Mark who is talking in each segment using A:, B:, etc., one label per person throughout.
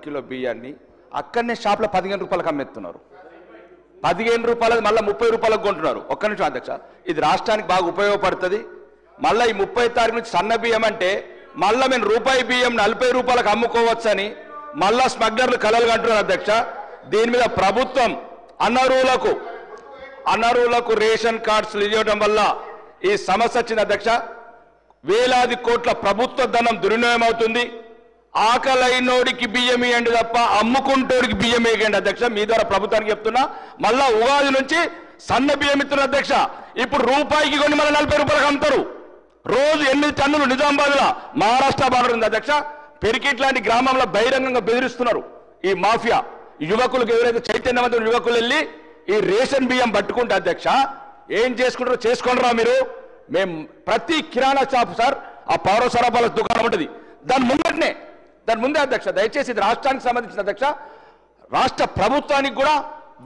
A: Kilo బియ్యాన్ని అక్కడనే షాప్లో 15 రూపాయలకు అమ్మేస్తున్నారు. 15 రూపాయలు మళ్ళీ 30 రూపాయలకు కొంటున్నారు. ఒక్క నిమిషం అధ్యక్ష, ఇది రాష్ట్రానికి బాగా ఉపయోగపడుతుంది. మళ్ళీ ఈ 30 తారీఖు నుంచి సన్న బియ్యం అంటే మళ్ళీ మేము రూపాయి బియ్యం 40 రూపాయలకు అమ్ముకోవచ్చని మళ్ళా స్మగ్లర్లు కలలు కంటున్నారు అధ్యక్ష. దీని మీద ప్రభుత్వం అనర్హులకు రేషన్ కార్డ్స్ ఇవ్వడం వల్ల ఈ సమస్య వచ్చింది అధ్యక్ష. వేలాది కోట్ల ప్రభుత్వ ధనం దుర్వినియోగం అవుతుంది. ఆకలైనోడికి బియ్యం ఇవ్వండి తప్ప అమ్ముకుంటోడికి బియ్యం వేయండి అధ్యక్ష. మీ ద్వారా ప్రభుత్వానికి చెప్తున్నా. మళ్ళా ఉగాది నుంచి సన్న బియ్యం ఇస్తున్నారు అధ్యక్ష. ఇప్పుడు రూపాయికి కొని మళ్ళీ 40 రూపాయలకు అమ్ముతారు. రోజు 8 టన్నులు నిజామాబాద్లో మహారాష్ట్ర బార్డర్ ఉంది అధ్యక్ష. పెరికిట్ లాంటి గ్రామంలో బహిరంగంగా బెదిరిస్తున్నారు ఈ మాఫియా. యువకులకు ఎవరైతే చైతన్యవంతులు యువకులు వెళ్ళి ఈ రేషన్ బియ్యం పట్టుకుంటే అధ్యక్ష ఏం చేసుకుంటారో చేసుకోండిరా మీరు. మేము ప్రతి కిరాణా షాప్ సార్ ఆ పౌర సరఫరాల దుకాణం ఉంటుంది, దాని ముందే అధ్యక్ష. దయచేసి ఇది రాష్ట్రానికి సంబంధించిన అధ్యక్ష. రాష్ట్ర ప్రభుత్వానికి కూడా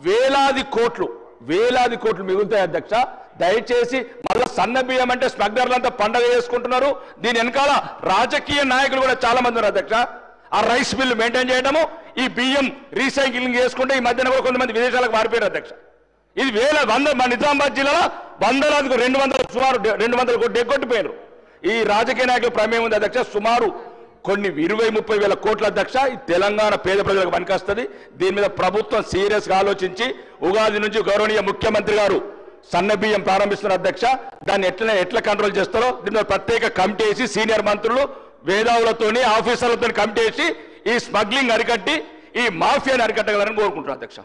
A: వేలాది కోట్లు మిగులుతాయి అధ్యక్ష. దయచేసి మళ్ళీ సన్న బియ్యం అంటే స్మగ్లర్లంతా పండగ చేసుకుంటున్నారు. దీని వెనకాల రాజకీయ నాయకులు కూడా చాలా మంది ఉన్నారు అధ్యక్ష. ఆ రైస్ మిల్లు మెయింటైన్ చేయడము, ఈ బియ్యం రీసైక్లింగ్ చేసుకుంటే ఈ మధ్యన కూడా కొంతమంది విదేశాలకు మారిపోయారు అధ్యక్ష. ఇది మా నిజామాబాద్ జిల్లాలో వందలాదికి 200 కోట్లు ఎగ్గొట్టిపోయారు. ఈ రాజకీయ నాయకుల ప్రమేయం ఉంది అధ్యక్ష. సుమారు కొన్ని 20-30 వేల కోట్ల అధ్యక్ష. ఈ తెలంగాణ పేద ప్రజలకు పనికొస్తుంది. దీని మీద ప్రభుత్వం సీరియస్గా ఆలోచించి ఉగాది నుంచి గౌరవనీయ ముఖ్యమంత్రి గారు సన్న బియ్యం ప్రారంభిస్తున్నారు అధ్యక్ష. దాన్ని ఎట్లా కంట్రోల్ చేస్తారో దీని మీద ప్రత్యేక కమిటీ వేసి సీనియర్ మంత్రులు వేదావులతోని ఆఫీసర్లతో కమిటీ వేసి ఈ స్మగ్లింగ్ అరికట్టి ఈ మాఫియాని అరికట్టగలని కోరుకుంటున్నారు అధ్యక్ష.